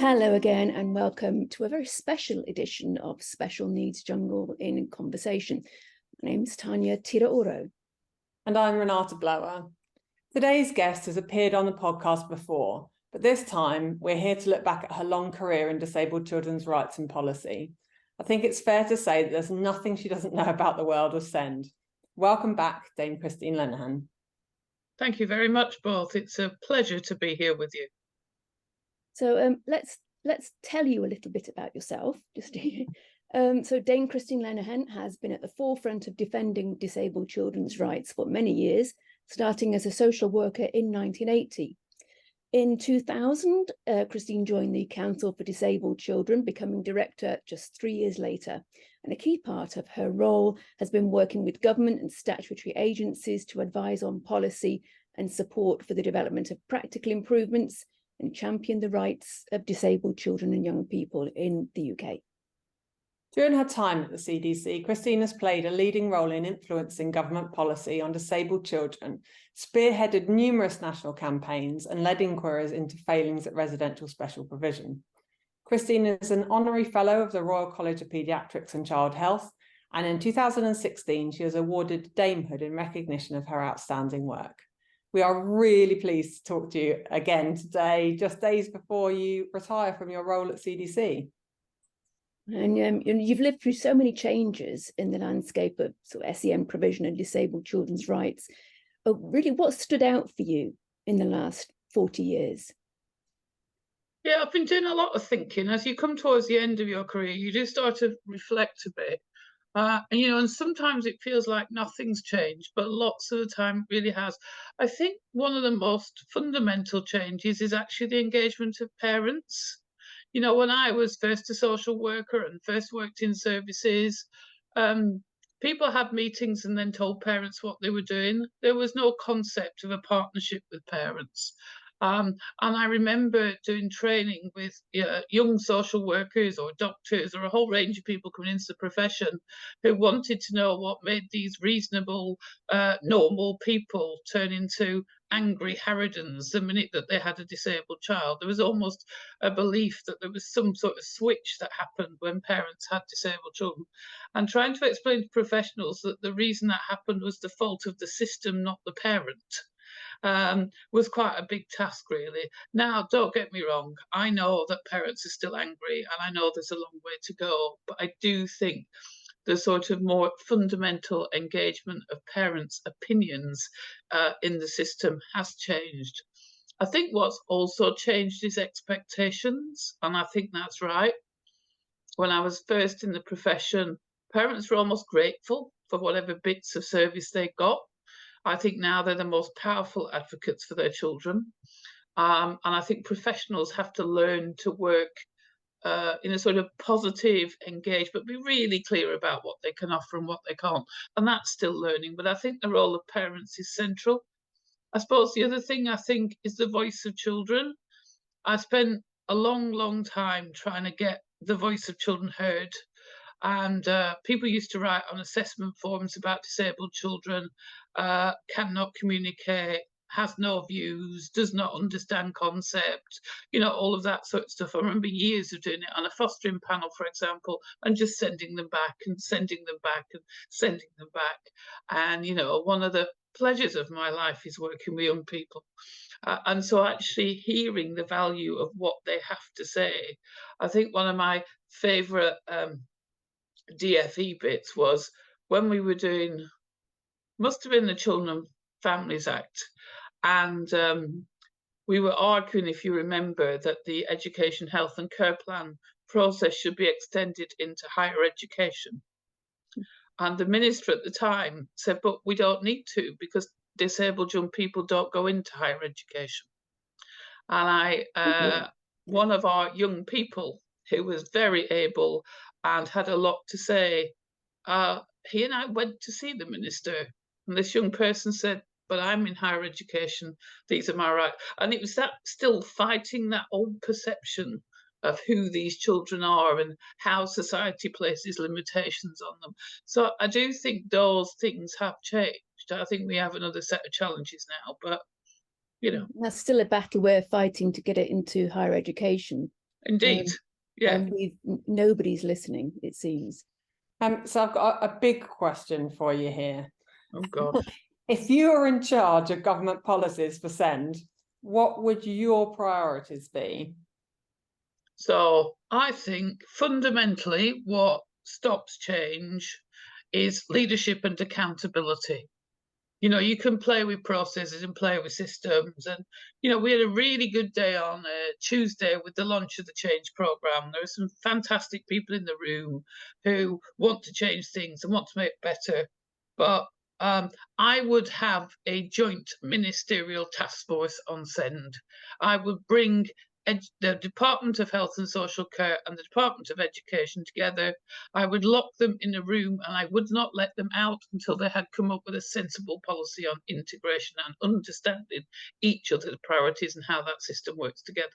Hello again, and welcome to a very special edition of Special Needs Jungle in Conversation. My name's Tania Tiraoro. And I'm Renata Blower. Today's guest has appeared on the podcast before, but this time we're here to look back at her long career in disabled children's rights and policy. I think it's fair to say that there's nothing she doesn't know about the world of SEND. Welcome back, Dame Christine Lenehan. Thank you very much, both. It's a pleasure to be here with you. So let's tell you a little bit about yourself. So Dame Christine Lenehan has been at the forefront of defending disabled children's rights for many years, starting as a social worker in 1980. In 2000, Christine joined the Council for Disabled Children, becoming director just 3 years later. And a key part of her role has been working with government and statutory agencies to advise on policy and support for the development of practical improvements and champion the rights of disabled children and young people in the UK. During her time at the CDC, Christine has played a leading role in influencing government policy on disabled children, spearheaded numerous national campaigns, and led inquiries into failings at residential special provision. Christine is an honorary fellow of the Royal College of Paediatrics and Child Health, and in 2016 she was awarded damehood in recognition of her outstanding work. We are really pleased to talk to you again today, just days before you retire from your role at CDC. And you've lived through so many changes in the landscape of sort of SEN provision and disabled children's rights. Really, what stood out for you in the last 40 years? Yeah, I've been doing a lot of thinking. As you come towards the end of your career, you do start to reflect a bit. And sometimes it feels like nothing's changed, but lots of the time it really has. I think one of the most fundamental changes is actually the engagement of parents. You know, when I was first a social worker and first worked in services, people had meetings and then told parents what they were doing. There was no concept of a partnership with parents. And I remember doing training with young social workers or doctors or a whole range of people coming into the profession who wanted to know what made these reasonable, normal people turn into angry harridans the minute that they had a disabled child. There was almost a belief that there was some sort of switch that happened when parents had disabled children. And trying to explain to professionals that the reason that happened was the fault of the system, not the parent. Was quite a big task, really. Now, don't get me wrong, I know that parents are still angry and I know there's a long way to go, but I do think the sort of more fundamental engagement of parents' opinions in the system has changed. I think what's also changed is expectations, and I think that's right. When I was first in the profession, parents were almost grateful for whatever bits of service they got. I think now they're the most powerful advocates for their children. And I think professionals have to learn to work in a sort of positive, engaged, but be really clear about what they can offer and what they can't. And that's still learning. But I think the role of parents is central. I suppose the other thing I think is the voice of children. I spent a long, long time trying to get the voice of children heard. And people used to write on assessment forms about disabled children, cannot communicate, has no views, does not understand concept, all of that sort of stuff. I remember years of doing it on a fostering panel, for example, and just sending them back and sending them back and sending them back. And, one of the pleasures of my life is working with young people. And so actually hearing the value of what they have to say, I think one of my favourite DFE bits was when we were doing, must have been the Children and Families Act, and we were arguing, if you remember, that the education, health and care plan process should be extended into higher education. And the minister at the time said, but we don't need to, because disabled young people don't go into higher education. And one of our young people who was very able and had a lot to say, he and I went to see the minister, and this young person said, but I'm in higher education, these are my rights. And it was that still fighting that old perception of who these children are and how society places limitations on them. So I do think those things have changed. I think we have another set of challenges now, but that's still a battle we're fighting to get it into higher education. Indeed. Yeah. And nobody's listening, it seems. So I've got a big question for you here. Oh God. If you were in charge of government policies for SEND, what would your priorities be? So I think fundamentally what stops change is leadership and accountability. You know, you can play with processes and play with systems. And, you know, we had a really good day on Tuesday with the launch of the change programme. There are some fantastic people in the room who want to change things and want to make better. But I would have a joint ministerial task force on SEND. I would bring the Department of Health and Social Care and the Department of Education together. I would lock them in a room and I would not let them out until they had come up with a sensible policy on integration and understanding each other's priorities and how that system works together.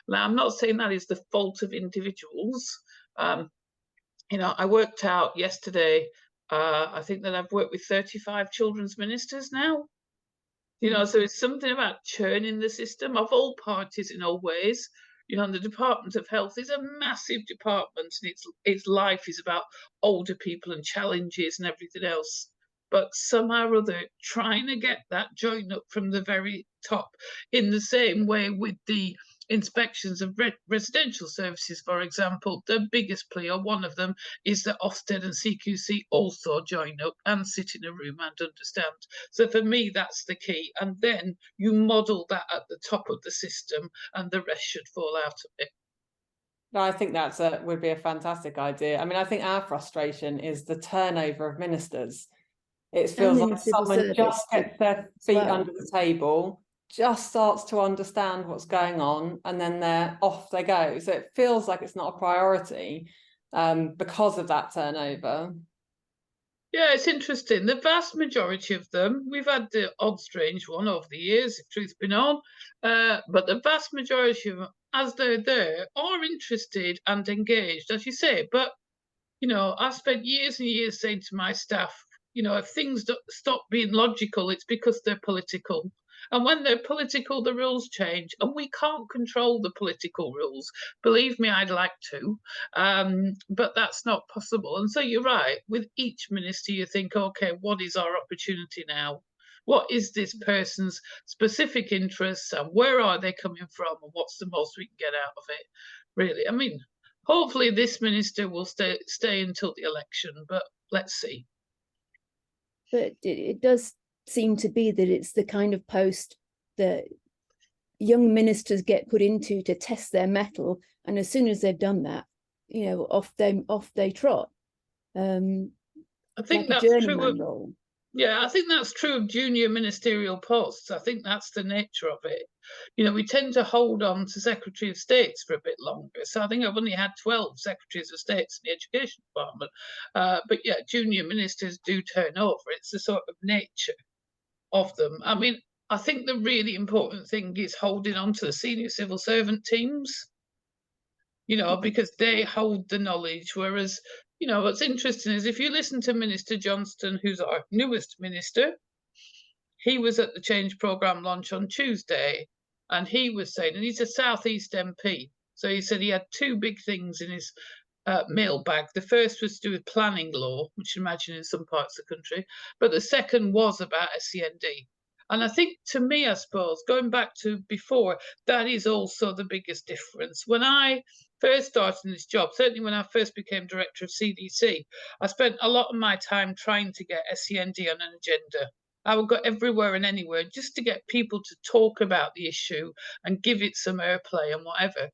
Now, I'm not saying that is the fault of individuals. You know, I worked out yesterday, I think that I've worked with 35 children's ministers now. You know, so it's something about churning the system of all parties in all ways. You know, and the Department of Health is a massive department, and its life is about older people and challenges and everything else. But somehow or other, trying to get that joint up from the very top, in the same way with the inspections of residential services, for example, the biggest plea, or one of them, is that Ofsted and CQC also join up and sit in a room and understand. So for me, that's the key. And then you model that at the top of the system, and the rest should fall out of it. I think would be a fantastic idea. I mean, I think our frustration is the turnover of ministers. It feels like someone just gets their feet under the table, just starts to understand what's going on, and then they're off they go. So it feels like it's not a priority because of that turnover. Yeah, it's interesting. The vast majority of them, we've had the odd strange one over the years, if truth be known, but the vast majority of them, as they're there, are interested and engaged, as you say. But, you know, I've spent years and years saying to my staff, you know, if things stop being logical, it's because they're political. And when they're political, the rules change, and we can't control the political rules. Believe me, I'd like to, but that's not possible. And so you're right, with each minister, you think, okay, what is our opportunity now? What is this person's specific interests, and where are they coming from, and what's the most we can get out of it, really? I mean, hopefully this minister will stay until the election, but let's see. But it does seem to be that it's the kind of post that young ministers get put into to test their mettle, and as soon as they've done that, you know, off they trot. I think like that's true. Yeah, I think that's true of junior ministerial posts. I think that's the nature of it. You know, we tend to hold on to Secretary of States for a bit longer. So I think I've only had 12 Secretaries of States in the Education Department. But yeah, junior ministers do turn over. It's the sort of nature of them. I mean, I think the really important thing is holding on to the senior civil servant teams, you know, because they hold the knowledge, whereas, you know, what's interesting is if you listen to Minister Johnston, who's our newest minister, he was at the Change Programme launch on Tuesday, and he was saying, and he's a South East MP, so he said he had two big things in his mailbag. The first was to do with planning law, which you imagine in some parts of the country, but the second was about SNJ. And I think, to me, I suppose, going back to before, that is also the biggest difference. When I first started in this job, certainly when I first became director of CDC, I spent a lot of my time trying to get SEND on an agenda. I would go everywhere and anywhere just to get people to talk about the issue and give it some airplay and whatever.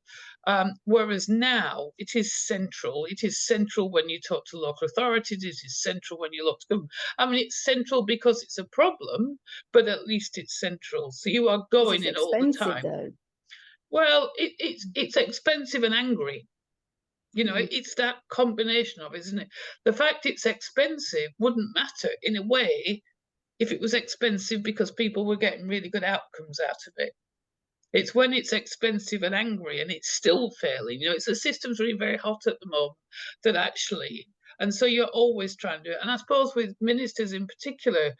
Whereas now it is central. It is central when you talk to local authorities. It is central when you look to government. I mean, it's central because it's a problem, but at least it's central. So you are going in all the time. Though. Well, it's expensive and angry. You know, it's that combination of it, isn't it? The fact it's expensive wouldn't matter in a way if it was expensive because people were getting really good outcomes out of it. It's when it's expensive and angry and it's still failing. You know, it's the system's really very hot at the moment that actually, and so you're always trying to do it. And I suppose with ministers in particular,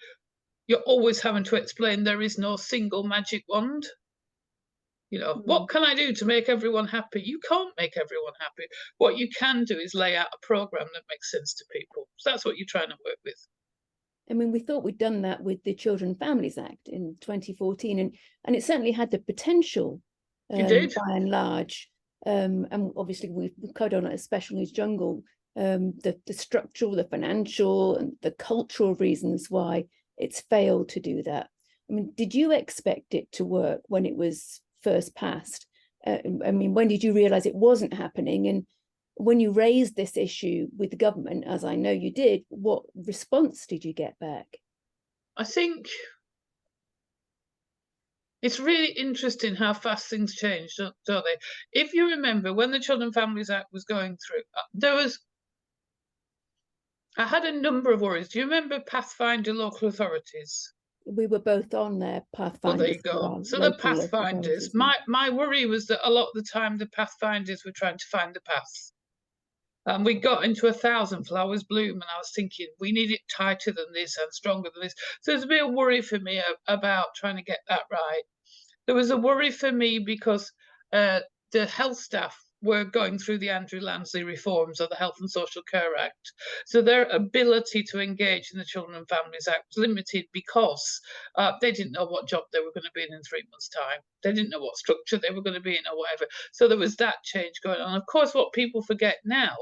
you're always having to explain there is no single magic wand. You know, what can I do to make everyone happy? You can't make everyone happy. What you can do is lay out a program that makes sense to people. So that's what you're trying to work with. I mean, we thought we'd done that with the Children and Families Act in 2014, and it certainly had the potential, Indeed. by and large. And obviously we've covered on a special needs jungle, the structural, the financial, and the cultural reasons why it's failed to do that. I mean, did you expect it to work when it was first passed? I mean, when did you realize it wasn't happening? And when you raised this issue with the government, as I know you did, what response did you get back? I think it's really interesting how fast things change, don't they? If you remember, when the Children and Families Act was going through, I had a number of worries. Do you remember Pathfinder local authorities? We were both on their Pathfinders. Well, there you go. So the Pathfinders, my worry was that a lot of the time the Pathfinders were trying to find the path. And we got into 1,000 flowers bloom, and I was thinking, we need it tighter than this and stronger than this. So there's a bit of worry for me about trying to get that right. There was a worry for me because the health staff were going through the Andrew Lansley reforms of the Health and Social Care Act. So their ability to engage in the Children and Families Act was limited because they didn't know what job they were going to be in 3 months' time. They didn't know what structure they were going to be in or whatever. So there was that change going on. Of course, what people forget now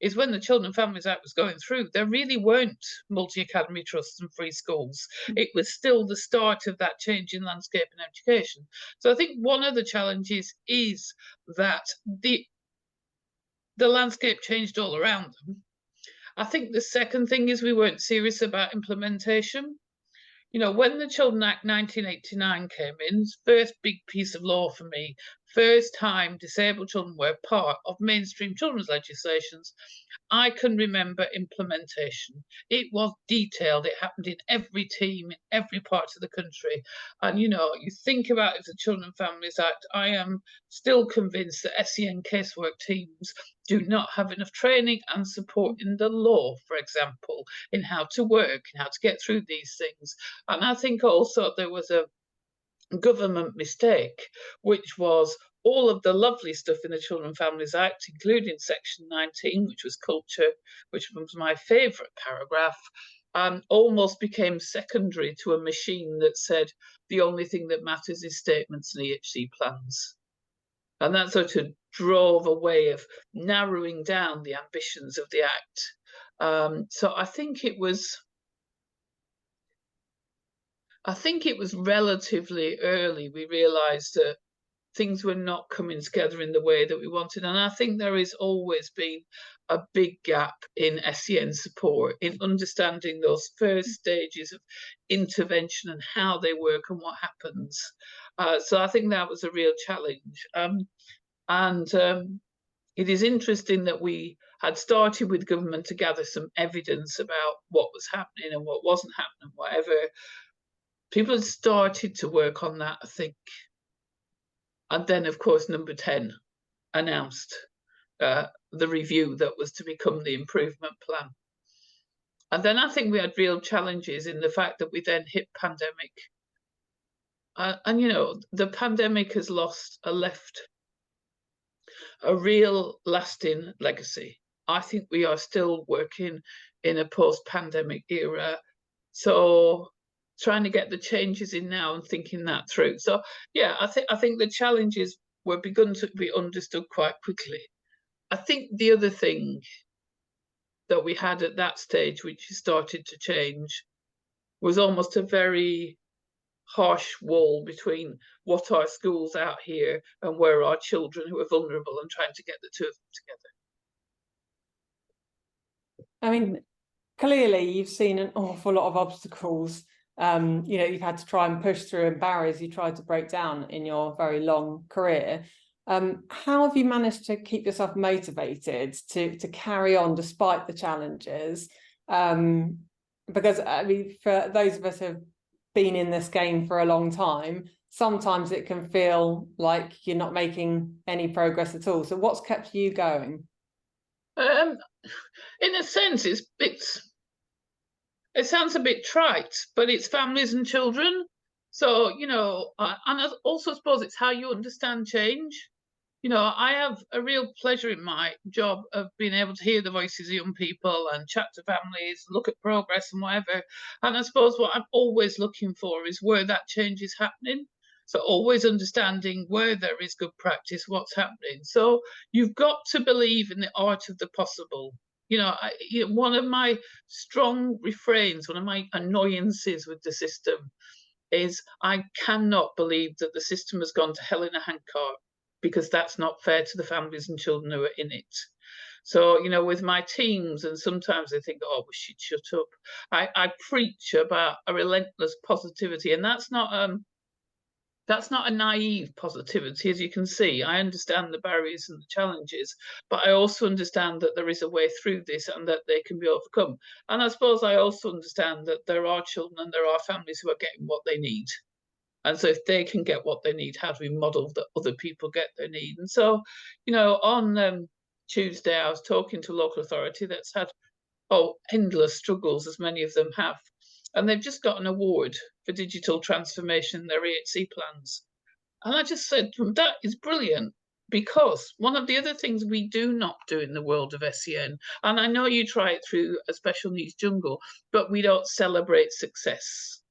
is when the Children and Families Act was going through, there really weren't multi-academy trusts and free schools. It was still the start of that change in landscape and education. So I think one of the challenges is that the landscape changed all around them. I think the second thing is we weren't serious about implementation. You know, when the Children Act 1989 came in, first big piece of law for me, first time disabled children were part of mainstream children's legislations, I can remember implementation. It was detailed. It happened in every team, in every part of the country. And, you know, you think about it, the Children and Families Act, I am still convinced that SEN casework teams do not have enough training and support in the law, for example, in how to work, in how to get through these things. And I think also there was a government mistake, which was all of the lovely stuff in the Children and Families Act, including Section 19, which was culture, which was my favourite paragraph, almost became secondary to a machine that said the only thing that matters is statements and EHC plans. And that sort of drove a way of narrowing down the ambitions of the Act. So I think it was relatively early we realised that things were not coming together in the way that we wanted. And I think there has always been a big gap in SEN support, in understanding those first stages of intervention and how they work and what happens. So I think that was a real challenge. It is interesting that we had started with government to gather some evidence about what was happening and what wasn't happening, whatever. People had started to work on that, I think. And then, of course, Number 10 announced the review that was to become the improvement plan. And then I think we had real challenges in the fact that we then hit pandemic. And, you know, the pandemic has left a real lasting legacy. I think we are still working in a post-pandemic era. So trying to get the changes in now and thinking that through. So yeah, I think the challenges were begun to be understood quite quickly. I think the other thing that we had at that stage, which started to change, was almost a very harsh wall between what are schools out here and where are children who are vulnerable, and trying to get the two of them together. I mean, clearly you've seen an awful lot of obstacles. You know, you've had to try and push through, and barriers you tried to break down in your very long career. How have you managed to keep yourself motivated to carry on despite the challenges? Because I mean, for those of us who have been in this game for a long time, sometimes it can feel like you're not making any progress at all. So what's kept you going? In a sense, it sounds a bit trite, but it's families and children. So, you know, and I also suppose it's how you understand change. You know, I have a real pleasure in my job of being able to hear the voices of young people and chat to families, look at progress and whatever. And I suppose what I'm always looking for is where that change is happening. So always understanding where there is good practice, what's happening. So you've got to believe in the art of the possible. One of my strong refrains, one of my annoyances with the system is I cannot believe that the system has gone to hell in a handcart, because that's not fair to the families and children who are in it. So, you know, with my teams, and sometimes they think, oh, we should shut up. I preach about a relentless positivity, and that's not a naive positivity, as you can see. I understand the barriers and the challenges, but I also understand that there is a way through this and that they can be overcome. And I suppose I also understand that there are children and there are families who are getting what they need. And so if they can get what they need, how do we model that other people get their need? And so, you know, on Tuesday, I was talking to a local authority that's had, endless struggles, as many of them have. And they've just got an award for digital transformation in their EHC plans. And I just said to them, that is brilliant, because one of the other things we do not do in the world of SEN, and I know you try it through a special needs jungle, but we don't celebrate success,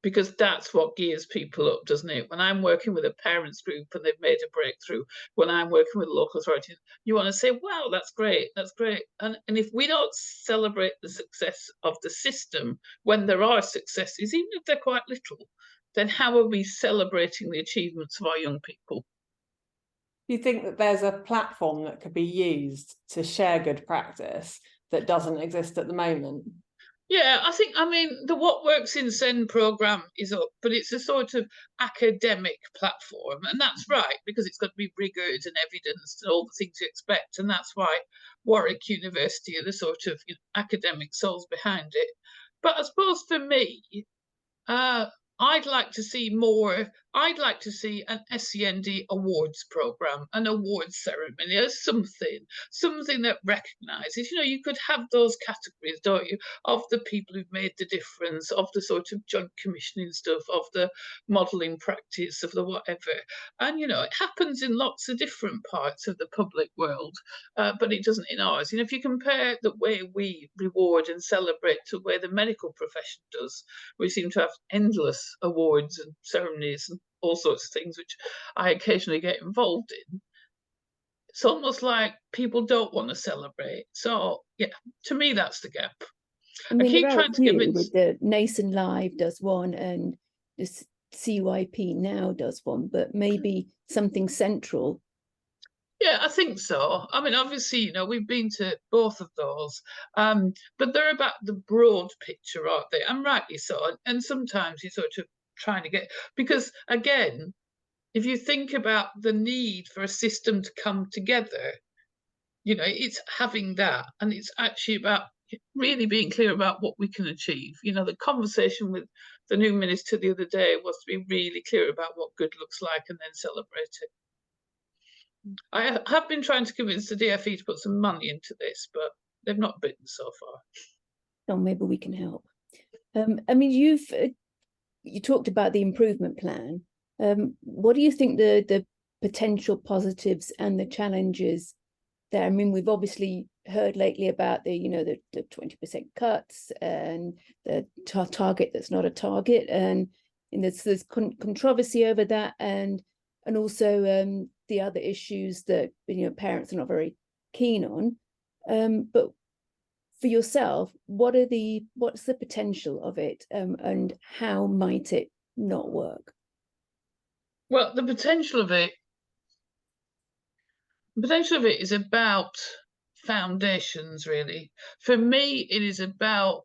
because that's what gears people up, doesn't it? When I'm working with a parents group and they've made a breakthrough, when I'm working with a local authority, you want to say, wow, that's great, that's great. And if we don't celebrate the success of the system when there are successes, even if they're quite little, then how are we celebrating the achievements of our young people? Do you think that there's a platform that could be used to share good practice that doesn't exist at the moment? Yeah, I mean, the What Works in SEN programme is up, but it's a sort of academic platform. And that's right, because it's got to be rigoured and evidence and all the things you expect. And that's why Warwick University are the sort of academic souls behind it. But I suppose for me, I'd like to see more. I'd like to see an SEND awards program, an awards ceremony, or something that recognises. You know, you could have those categories, don't you, of the people who've made the difference, of the sort of joint commissioning stuff, of the modelling practice, of the whatever. And you know, it happens in lots of different parts of the public world, but it doesn't in ours. You know, if you compare the way we reward and celebrate to where the medical profession does, we seem to have endless awards and ceremonies and all sorts of things, which I occasionally get involved in. It's almost like people don't want to celebrate. So, yeah, to me, that's the gap. I mean, keep there are trying a to few, convince. with the Nason Live does one, and the CYP now does one, but maybe something central. Yeah, I think so. I mean, obviously, you know, we've been to both of those, but they're about the broad picture, aren't they? And rightly so. And sometimes you're sort of trying to get, because again, if you think about the need for a system to come together, you know, it's having that, and it's actually about really being clear about what we can achieve. You know, the conversation with the new minister the other day was to be really clear about what good looks like and then celebrate it. I have been trying to convince the DFE to put some money into this, but they've not bitten so far. Oh, maybe we can help. I mean, you talked about the improvement plan. What do you think the potential positives and the challenges there? I mean, we've obviously heard lately about the 20% cuts and the target that's not a target, and there's controversy over that, and also the other issues that parents are not very keen on. But for yourself, what's the potential of it, and how might it not work? Well, the potential of it is about foundations, really. For me, it is about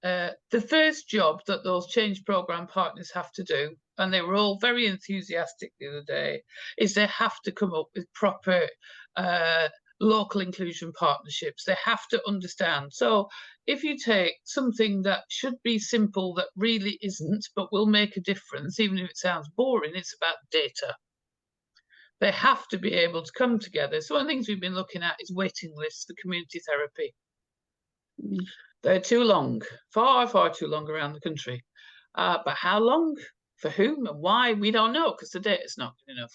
the first job that those change programme partners have to do, and they were all very enthusiastic the other day, is they have to come up with proper local inclusion partnerships. They have to understand. So if you take something that should be simple that really isn't, but will make a difference, even if it sounds boring, it's about data. They have to be able to come together. So one of the things we've been looking at is waiting lists for community therapy. They're too long, far, far too long around the country. But how long? For whom and why, we don't know, because the data is not good enough.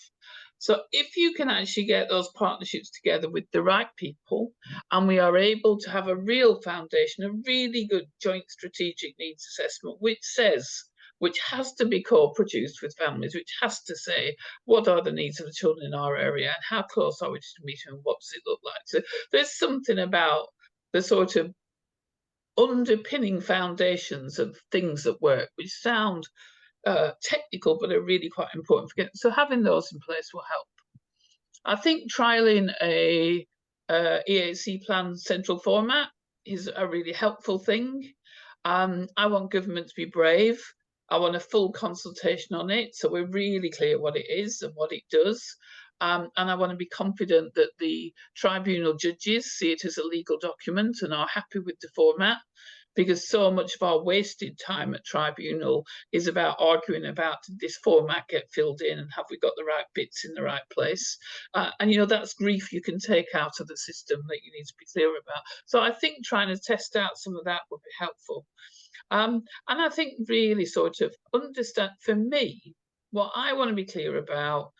So if you can actually get those partnerships together with the right people, and we are able to have a real foundation, a really good joint strategic needs assessment, which has to be co-produced with families, which has to say, what are the needs of the children in our area, and how close are we to meeting, and what does it look like? So there's something about the sort of underpinning foundations of things that work, which sound technical, but are really quite important. So having those in place will help. I think trialing a EAC plan central format is a really helpful thing. I want government to be brave. I want a full consultation on it, so we're really clear what it is and what it does. And I want to be confident that the tribunal judges see it as a legal document and are happy with the format, because so much of our wasted time at tribunal is about arguing about, did this format get filled in and have we got the right bits in the right place? And you know, that's grief you can take out of the system that you need to be clear about. So I think trying to test out some of that would be helpful. And I think really sort of understand, for me, what I want to be clear about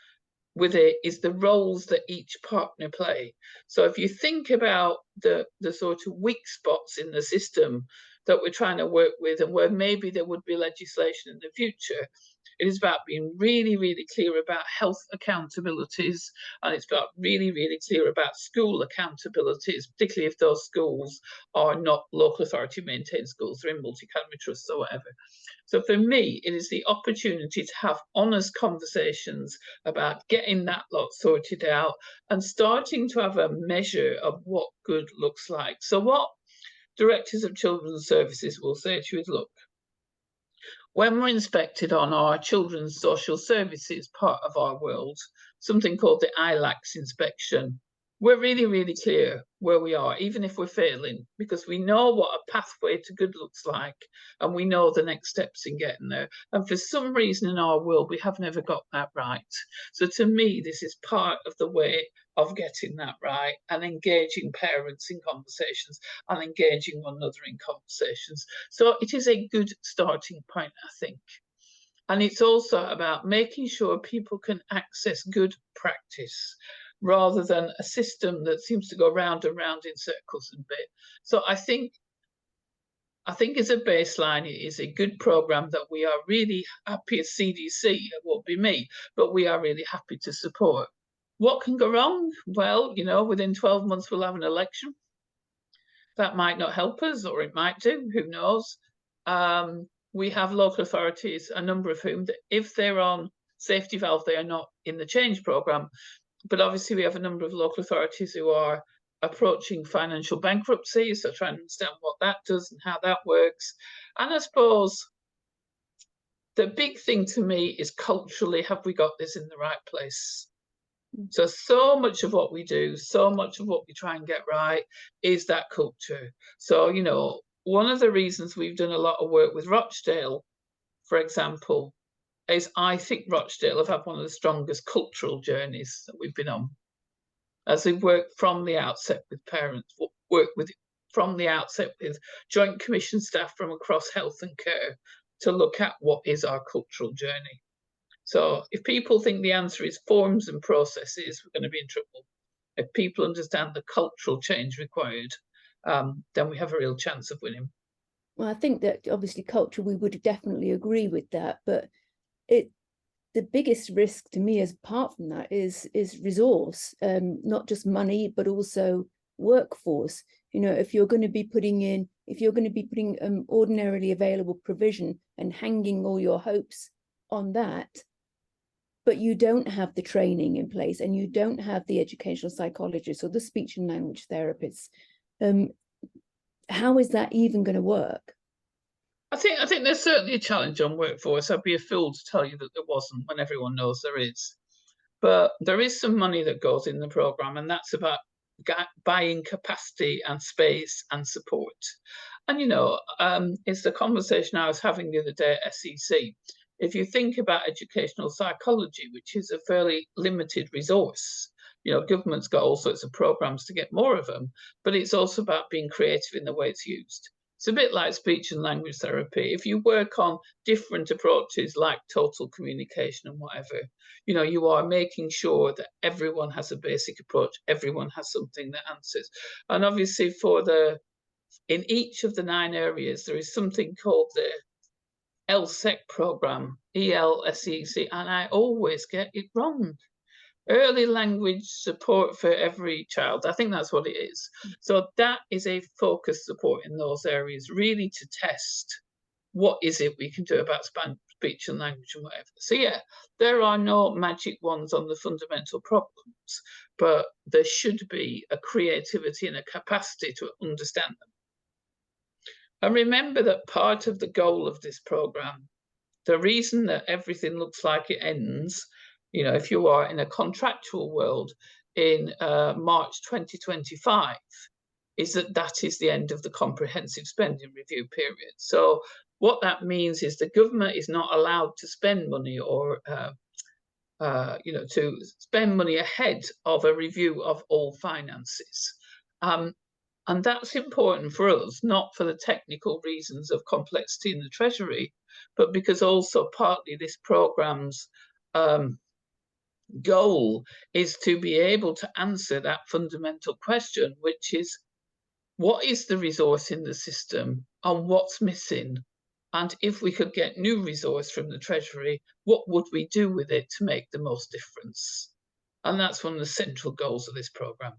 with it is the roles that each partner play. So if you think about the sort of weak spots in the system that we're trying to work with, and where maybe there would be legislation in the future, it is about being really, really clear about health accountabilities, and it's about really, really clear about school accountabilities, particularly if those schools are not local authority maintained schools, they're in multi-academy trusts or whatever. So for me, it is the opportunity to have honest conversations about getting that lot sorted out and starting to have a measure of what good looks like. So what directors of children's services will say to you is, look, when we're inspected on our children's social services part of our world, something called the ILACS inspection, we're really, really clear where we are, even if we're failing, because we know what a pathway to good looks like, and we know the next steps in getting there. And for some reason in our world, we have never got that right. So to me, this is part of the way of getting that right, and engaging parents in conversations and engaging one another in conversations. So it is a good starting point, I think. And it's also about making sure people can access good practice, rather than a system that seems to go round and round in circles a bit. So I think as a baseline, it is a good programme that we are really happy as CDC, it won't be me, but we are really happy to support. What can go wrong? Well, you know, within 12 months we'll have an election. That might not help us, or it might do, who knows? We have local authorities, a number of whom, if they're on safety valve, they are not in the change programme. But obviously we have a number of local authorities who are approaching financial bankruptcy, so trying to understand what that does and how that works. And I suppose the big thing to me is, culturally, have we got this in the right place? So much of what we do, so much of what we try and get right is that culture. So, you know, one of the reasons we've done a lot of work with Rochdale, for example, is I think Rochdale have had one of the strongest cultural journeys that we've been on, as we've worked from the outset with parents, from the outset with Joint Commission staff from across health and care to look at what is our cultural journey. So if people think the answer is forms and processes, we're going to be in trouble. If people understand the cultural change required, then we have a real chance of winning. Well, I think that obviously culture, we would definitely agree with that, but the biggest risk to me, as apart from that, is resource, not just money, but also workforce. You know, if you're going to be putting ordinarily available provision and hanging all your hopes on that, but you don't have the training in place, and you don't have the educational psychologists or the speech and language therapists, how is that even going to work? I think there's certainly a challenge on workforce. I'd be a fool to tell you that there wasn't, when everyone knows there is. But there is some money that goes in the programme, and that's about buying capacity and space and support. And, you know, it's the conversation I was having the other day at SEC. If you think about educational psychology, which is a fairly limited resource, you know, government's got all sorts of programmes to get more of them, but it's also about being creative in the way it's used. It's a bit like speech and language therapy. If you work on different approaches like total communication and whatever, you know, you are making sure that everyone has a basic approach, everyone has something that answers. And obviously in each of the 9 areas, there is something called the ELSEC program, ELSEC, and I always get it wrong. Early language support for every child. I think that's what it is. So that is a focused support in those areas, really to test what is it we can do about speech and language and whatever. So yeah, there are no magic ones on the fundamental problems, but there should be a creativity and a capacity to understand them. And remember that part of the goal of this program, the reason that everything looks like it ends, you know, if you are in a contractual world in March 2025, is that is the end of the comprehensive spending review period. So what that means is the government is not allowed to spend money or, you know, to spend money ahead of a review of all finances. And that's important for us, not for the technical reasons of complexity in the Treasury, but because also partly this programme's goal is to be able to answer that fundamental question, which is, what is the resource in the system and what's missing? And if we could get new resource from the Treasury, what would we do with it to make the most difference? And that's one of the central goals of this programme.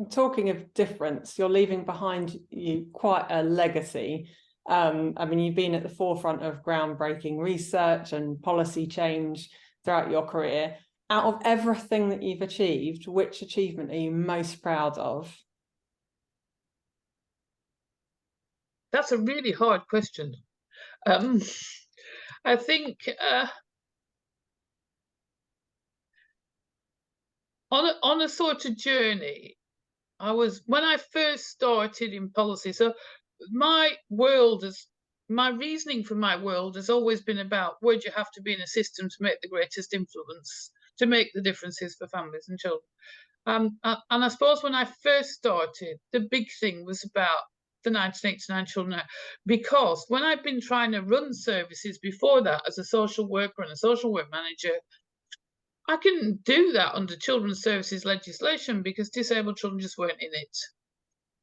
Talking of difference, you're leaving behind you quite a legacy. I mean, you've been at the forefront of groundbreaking research and policy change throughout your career. Out of everything that you've achieved, which achievement are you most proud of? That's a really hard question. I think on a sort of journey, when I first started in policy, so my reasoning for my world has always been about where do you have to be in a system to make the greatest influence, to make the differences for families and children. And I suppose when I first started, the big thing was about the 1989 Children Act, because when I've been trying to run services before that as a social worker and a social work manager, I couldn't do that under children's services legislation because disabled children just weren't in it.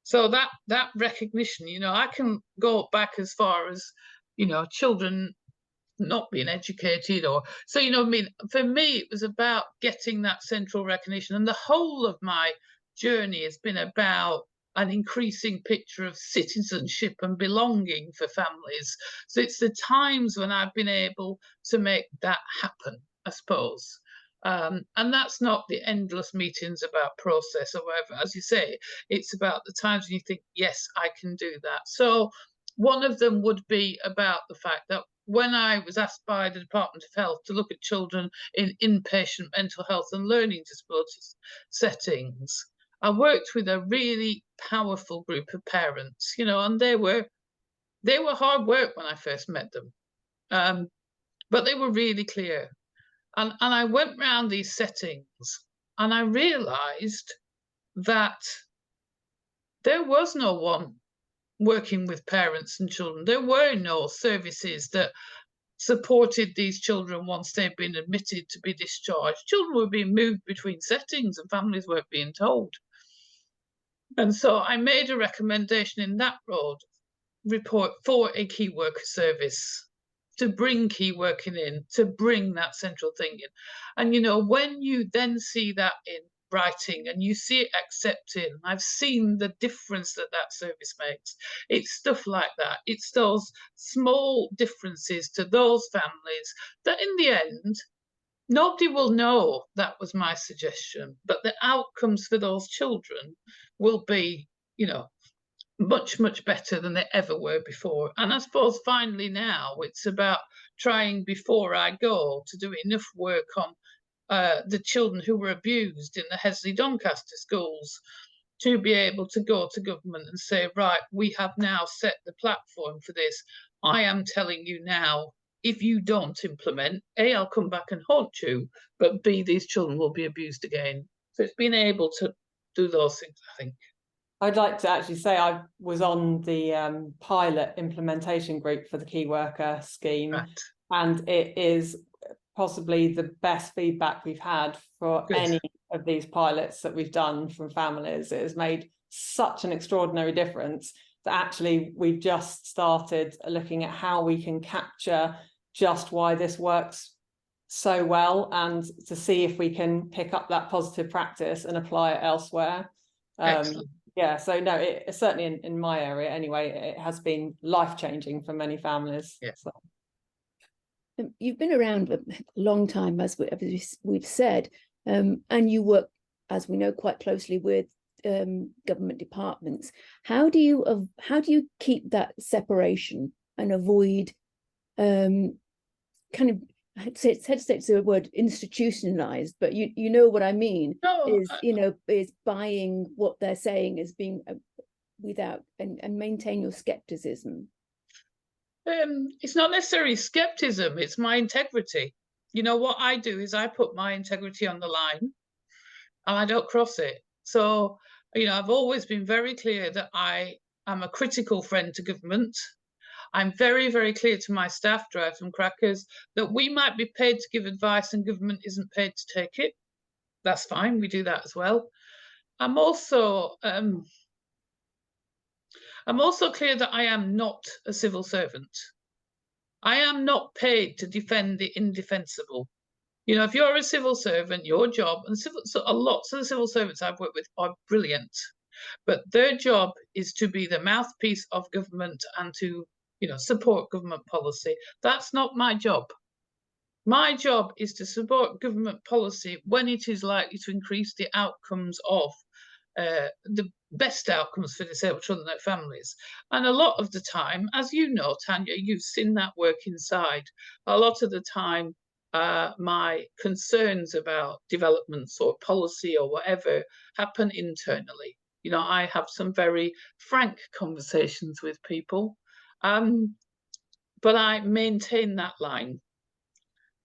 So that recognition, you know, I can go back as far as, you know, children not being educated, or so, you know, I mean, for me it was about getting that central recognition, and the whole of my journey has been about an increasing picture of citizenship and belonging for families. So it's the times when I've been able to make that happen, I suppose. And that's not the endless meetings about process or whatever. As you say, it's about the times when you think, yes, I can do that. So one of them would be about the fact that when I was asked by the Department of Health to look at children in inpatient mental health and learning disabilities settings, I worked with a really powerful group of parents, you know, and they were hard work when I first met them, but they were really clear. And I went round these settings and I realised that there was no one working with parents and children. There were no services that supported these children once they'd been admitted to be discharged. Children were being moved between settings and families weren't being told. And so I made a recommendation in that report for a key worker service, to bring key working in, to bring that central thing in. And, you know, when you then see that in writing and you see it accepted, I've seen the difference that service makes. It's stuff like that. It's those small differences to those families that in the end, nobody will know that was my suggestion, but the outcomes for those children will be, you know, much, much better than they ever were before. And I suppose finally now it's about trying before I go to do enough work on the children who were abused in the Hesley Doncaster schools to be able to go to government and say, right, we have now set the platform for this. I am telling you now, if you don't implement, A, I'll come back and haunt you, but B, these children will be abused again. So it's being able to do those things, I think. I'd like to actually say I was on the pilot implementation group for the key worker scheme, Right. and it is possibly the best feedback we've had for Good. any of these pilots that we've done from families. It has made such an extraordinary difference that actually we've just started looking at how we can capture just why this works so well, and to see if we can pick up that positive practice and apply it elsewhere. Excellent. Yeah, so no, it certainly in my area anyway, it has been life-changing for many families. Yeah. So. You've been around a long time, as we've said, and you work, as we know, quite closely with government departments. How do you keep that separation and avoid kind of, I hesitate to say the word institutionalized, but you know what I mean? No, is buying what they're saying as being without and maintain your skepticism. It's not necessarily skepticism, it's my integrity. You know, what I do is I put my integrity on the line and I don't cross it. So, you know, I've always been very clear that I am a critical friend to government. I'm very, very clear to my staff, drivers and crackers, that we might be paid to give advice and government isn't paid to take it. That's fine, we do that as well. I'm also clear that I am not a civil servant. I am not paid to defend the indefensible. You know, if you're a civil servant, your job, and lots of the civil servants I've worked with are brilliant, but their job is to be the mouthpiece of government and to, you know, support government policy. That's not my job. My job is to support government policy when it is likely to increase the outcomes of the best outcomes for disabled children and their families. And a lot of the time, as you know, Tania, you've seen that work inside. A lot of the time, my concerns about developments or policy or whatever happen internally. You know, I have some very frank conversations with people, but I maintain that line.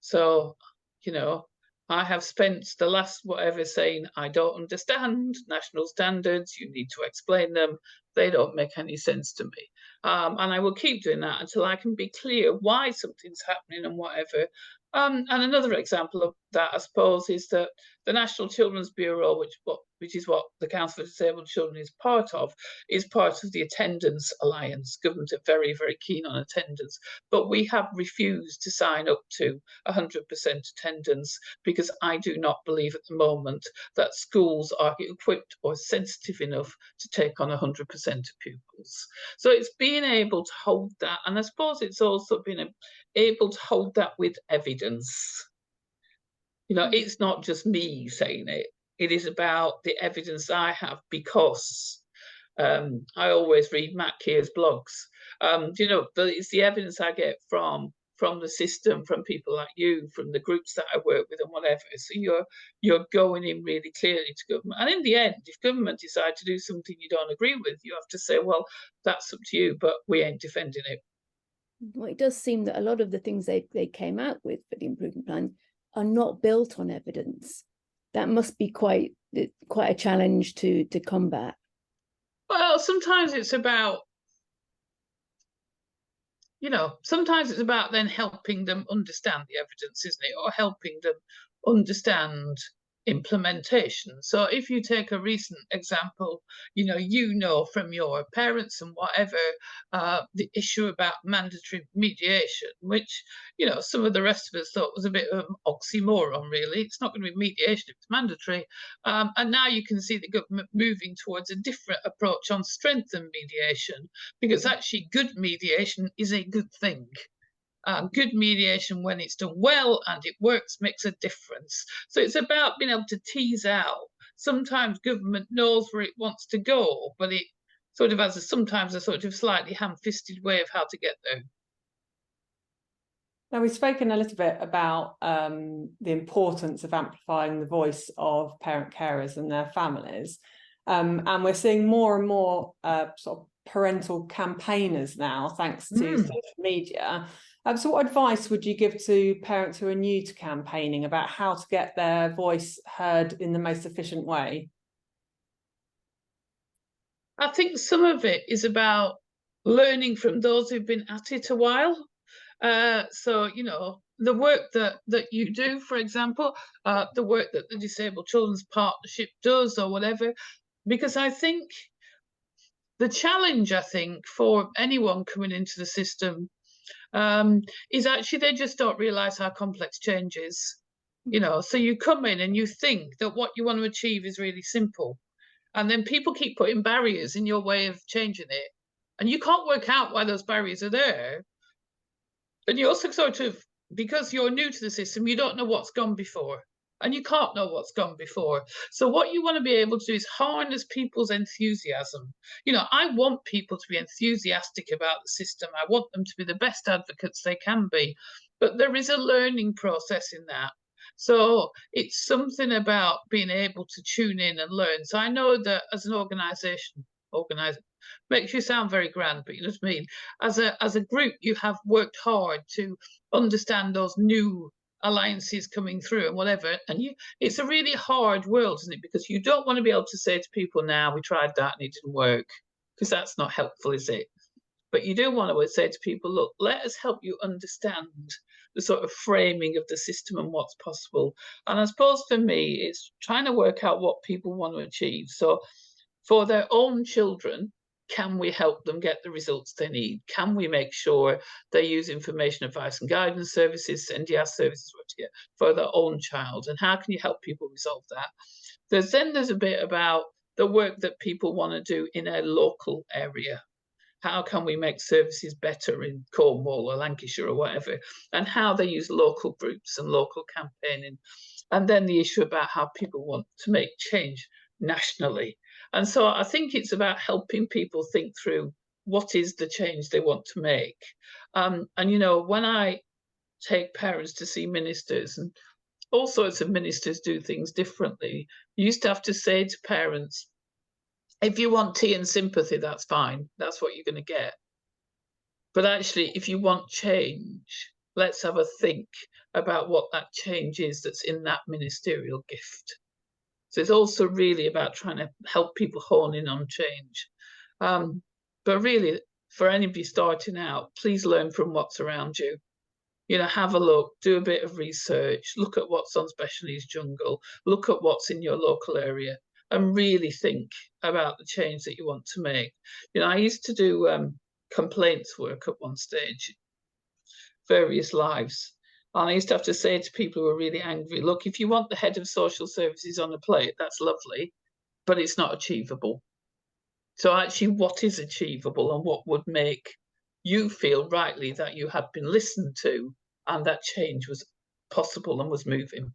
So, you know, I have spent the last whatever saying, I don't understand national standards, you need to explain them, they don't make any sense to me. And I will keep doing that until I can be clear why something's happening and whatever. And another example of that, I suppose, is that the National Children's Bureau, which is what the Council for Disabled Children is part of the Attendance Alliance. Government are very, very keen on attendance, but we have refused to sign up to 100% attendance because I do not believe at the moment that schools are equipped or sensitive enough to take on 100% of pupils. So it's being able to hold that, and I suppose it's also being able to hold that with evidence. You know, it's not just me saying it. It is about the evidence I have, because I always read Matt Keir's blogs. You know, it's the evidence I get from the system, from people like you, from the groups that I work with and whatever. So you're going in really clearly to government. And in the end, if government decide to do something you don't agree with, you have to say, well, that's up to you, but we ain't defending it. Well, it does seem that a lot of the things they came out with for the improvement plan are not built on evidence. That must be quite a challenge to combat. Well, sometimes it's about, you know, sometimes it's about then helping them understand the evidence, isn't it? Or helping them understand implementation. So if you take a recent example, you know from your parents and whatever, the issue about mandatory mediation, which, you know, some of the rest of us thought was a bit of an oxymoron, really. It's not going to be mediation, it's mandatory. And now you can see the government moving towards a different approach on strengthened mediation, because actually good mediation is a good thing. Good mediation, when it's done well and it works, makes a difference. So it's about being able to tease out. Sometimes government knows where it wants to go, but it sort of has sometimes a sort of slightly ham-fisted way of how to get there. Now, we've spoken a little bit about the importance of amplifying the voice of parent carers and their families. And we're seeing more and more sort of parental campaigners now, thanks to social media. So what advice would you give to parents who are new to campaigning about how to get their voice heard in the most efficient way? I think some of it is about learning from those who've been at it a while. So, you know, the work that you do, for example, the work that the Disabled Children's Partnership does or whatever, because I think the challenge, I think, for anyone coming into the system is actually they just don't realise how complex change is. You know, so you come in and you think that what you want to achieve is really simple. And then people keep putting barriers in your way of changing it. And you can't work out why those barriers are there. And you also sort of, because you're new to the system, you don't know what's gone before. And you can't know what's gone before. So what you want to be able to do is harness people's enthusiasm. You know, I want people to be enthusiastic about the system. I want them to be the best advocates they can be. But there is a learning process in that. So it's something about being able to tune in and learn. So I know that as an organisation, makes you sound very grand, but you know what I mean. As a group, you have worked hard to understand those new alliances coming through and whatever. And it's a really hard world, isn't it? Because you don't want to be able to say to people, now we tried that and it didn't work, because that's not helpful, is it? But you do want to say to people, look, let us help you understand the sort of framing of the system and what's possible. And I suppose for me, it's trying to work out what people want to achieve. So for their own children, can we help them get the results they need? Can we make sure they use information, advice and guidance services, NDS services for their own child? And how can you help people resolve that? There's a bit about the work that people want to do in a local area. How can we make services better in Cornwall or Lancashire or whatever? And how they use local groups and local campaigning. And then the issue about how people want to make change nationally. And so I think it's about helping people think through what is the change they want to make. And, you know, when I take parents to see ministers, and all sorts of ministers do things differently, you used to have to say to parents, if you want tea and sympathy, that's fine. That's what you're going to get. But actually, if you want change, let's have a think about what that change is that's in that ministerial gift. So it's also really about trying to help people hone in on change. But really, for anybody starting out, please learn from what's around you. You know, have a look, do a bit of research, look at what's on Special Needs Jungle, look at what's in your local area, and really think about the change that you want to make. You know, I used to do complaints work at one stage, various lives. And I used to have to say to people who were really angry, look, if you want the head of social services on a plate, that's lovely, but it's not achievable. So actually, what is achievable and what would make you feel rightly that you had been listened to and that change was possible and was moving?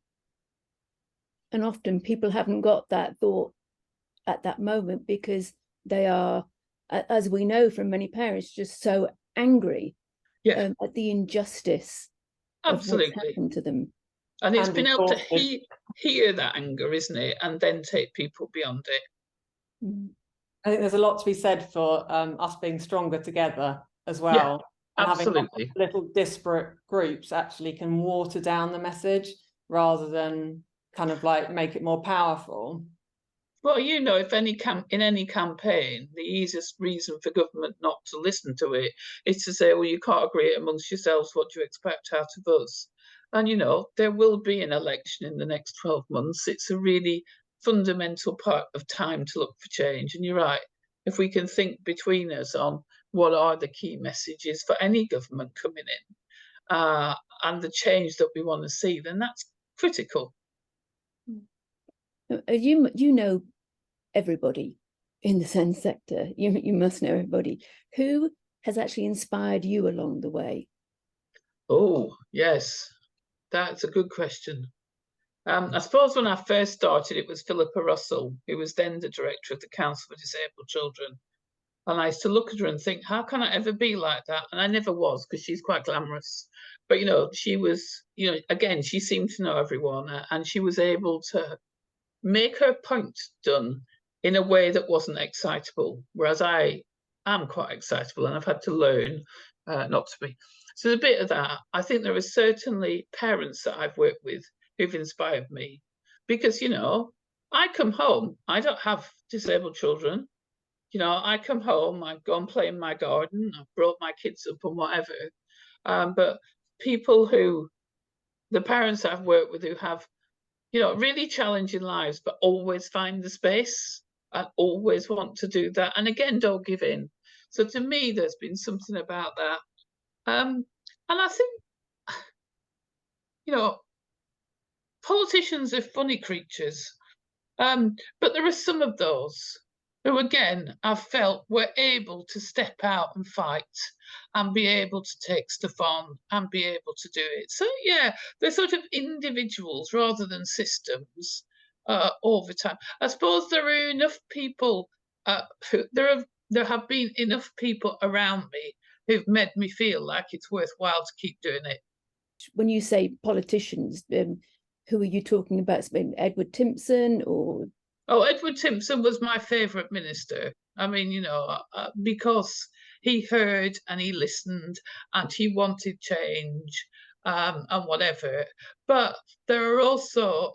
And often people haven't got that thought at that moment because they are, as we know from many parents, just so angry at the injustice of what's happened to them. And it's been able to hear that anger, isn't it? And then take people beyond it. Mm. I think there's a lot to be said for us being stronger together as well. Yeah, and absolutely. having little disparate groups actually can water down the message rather than kind of like make it more powerful. Well, you know, if in any campaign, the easiest reason for government not to listen to it is to say, well, you can't agree amongst yourselves, what do you expect out of us? And, you know, there will be an election in the next 12 months. It's a really fundamental part of time to look for change. And you're right, if we can think between us on what are the key messages for any government coming in and the change that we want to see, then that's critical. You know everybody in the SEND sector. You must know everybody. Who has actually inspired you along the way? Oh, yes, that's a good question. I suppose when I first started, it was Philippa Russell, who was then the director of the Council for Disabled Children. And I used to look at her and think, how can I ever be like that? And I never was, because she's quite glamorous. But, you know, she was, you know, again, she seemed to know everyone, and she was able to make her point done in a way that wasn't excitable, whereas I am quite excitable and I've had to learn not to be. So there's a bit of that. I think there are certainly parents that I've worked with who've inspired me because, you know, I come home, I don't have disabled children. you know, I come home, I go and play in my garden, I've brought my kids up and whatever. But people who, the parents I've worked with who have, you know, really challenging lives, but always find the space and always want to do that. And again, don't give in. So to me, there's been something about that. And I think, you know, politicians are funny creatures. But there are some of those who, again, I've felt were able to step out and fight and be able to take stuff on and be able to do it. So, yeah, they're sort of individuals rather than systems over time. I suppose there are enough people, there have been enough people around me who've made me feel like it's worthwhile to keep doing it. When you say politicians, who are you talking about? Edward Timpson or? Oh, Edward Timpson was my favourite minister. I mean, you know, because he heard and he listened and he wanted change and whatever. But there are also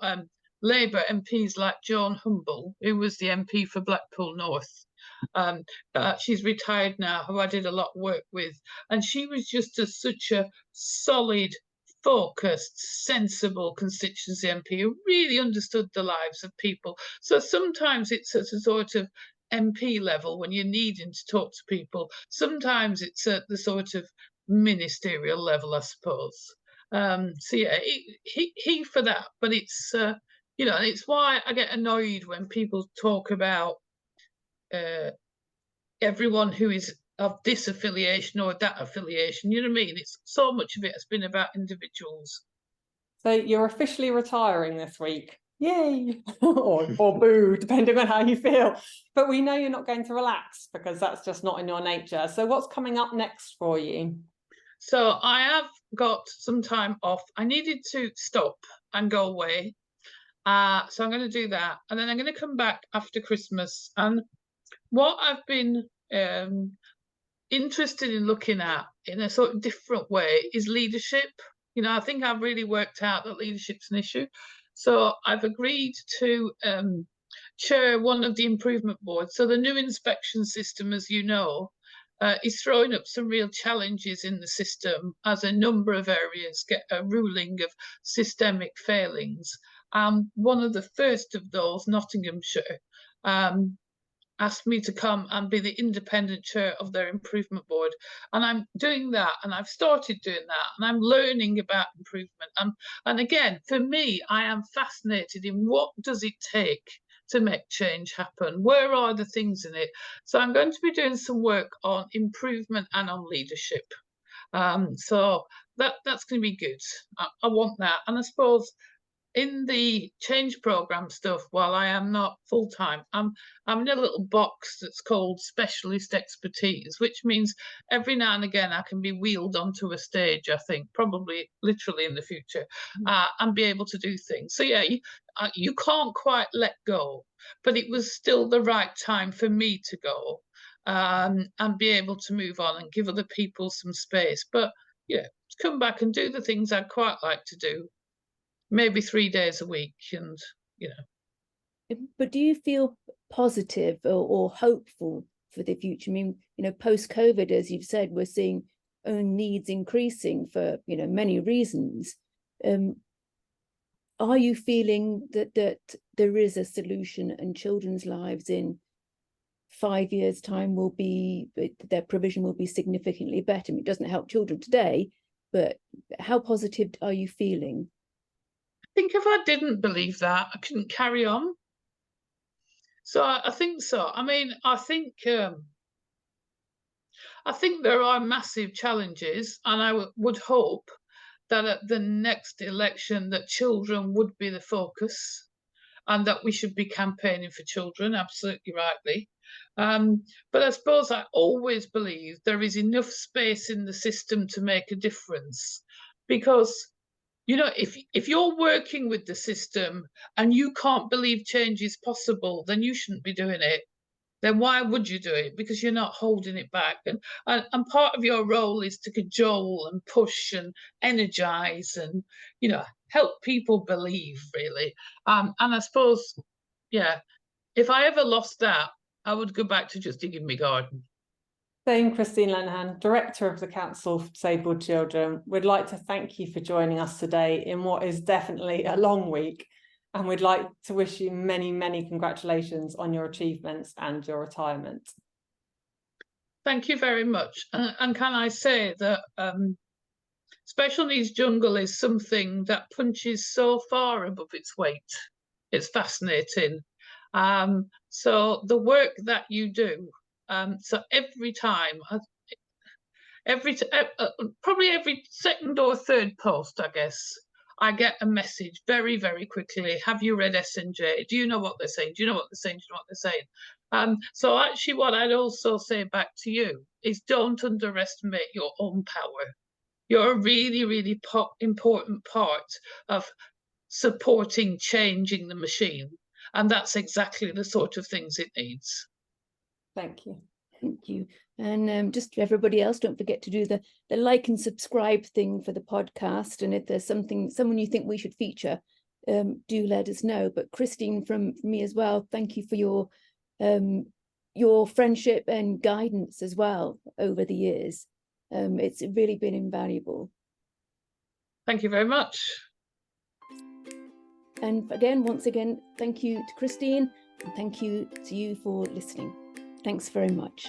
Labour MPs like Joan Humble, who was the MP for Blackpool North. She's retired now, who I did a lot of work with. And she was just such a solid, focused, sensible constituency MP who really understood the lives of people. So sometimes it's at a sort of MP level when you're needing to talk to people. Sometimes it's at the sort of ministerial level, I suppose. So yeah, he for that. But it's you know, it's why I get annoyed when people talk about everyone who is of this affiliation or that affiliation. You know what I mean? It's so much of it has been about individuals. So you're officially retiring this week. Yay! or boo, depending on how you feel. But we know you're not going to relax because that's just not in your nature. So what's coming up next for you? So I have got some time off. I needed to stop and go away. So I'm going to do that. And then I'm going to come back after Christmas. And what I've been interested in looking at in a sort of different way is leadership. You know, I think I've really worked out that leadership's an issue. So I've agreed to chair one of the improvement boards. So the new inspection system, as you know, is throwing up some real challenges in the system as a number of areas get a ruling of systemic failings. One of the first of those, Nottinghamshire, asked me to come and be the independent chair of their improvement board. And I'm doing that, and I've started doing that, and I'm learning about improvement. And again, for me, I am fascinated in what does it take to make change happen? Where are the things in it? So I'm going to be doing some work on improvement and on leadership. So that's going to be good. I want that. And I suppose in the change program stuff, while I am not full-time, I'm in a little box that's called specialist expertise, which means every now and again I can be wheeled onto a stage, I think, probably literally in the future, and be able to do things. So yeah, you can't quite let go, but it was still the right time for me to go and be able to move on and give other people some space. But yeah, to come back and do the things I'd quite like to do, maybe 3 days a week, and you know. But do you feel positive or hopeful for the future? I mean, you know, post-COVID, as you've said, we're seeing own needs increasing for, you know, many reasons. Are you feeling that there is a solution and children's lives in 5 years' time will be, their provision will be significantly better? I mean, it doesn't help children today, but how positive are you feeling? I think if I didn't believe that, I couldn't carry on. So I think so. I mean, I think there are massive challenges, and I would hope that at the next election that children would be the focus and that we should be campaigning for children, absolutely rightly. But I suppose I always believe there is enough space in the system to make a difference, because you know, if you're working with the system and you can't believe change is possible, then you shouldn't be doing it. Then why would you do it? Because you're not holding it back. And part of your role is to cajole and push and energize and, you know, help people believe, really. And I suppose, yeah, if I ever lost that, I would go back to just digging my garden. Dame Christine Lenehan, Director of the Council for Disabled Children, we'd like to thank you for joining us today in what is definitely a long week, and we'd like to wish you many, many congratulations on your achievements and your retirement. Thank you very much. And can I say that Special Needs Jungle is something that punches so far above its weight. It's fascinating. So the work that you do, so every time, probably every second or third post, I guess, I get a message very, very quickly. Have you read SNJ? Do you know what they're saying? Do you know what they're saying? Do you know what they're saying? So actually what I'd also say back to you is don't underestimate your own power. You're a really, really important part of supporting changing the machine. And that's exactly the sort of things it needs. Thank you. Thank you. And just for everybody else, don't forget to do the like and subscribe thing for the podcast. And if there's someone you think we should feature, do let us know. But Christine, from me as well, thank you for your friendship and guidance as well over the years. It's really been invaluable. Thank you very much. And again, once again, thank you to Christine, and thank you to you for listening. Thanks very much.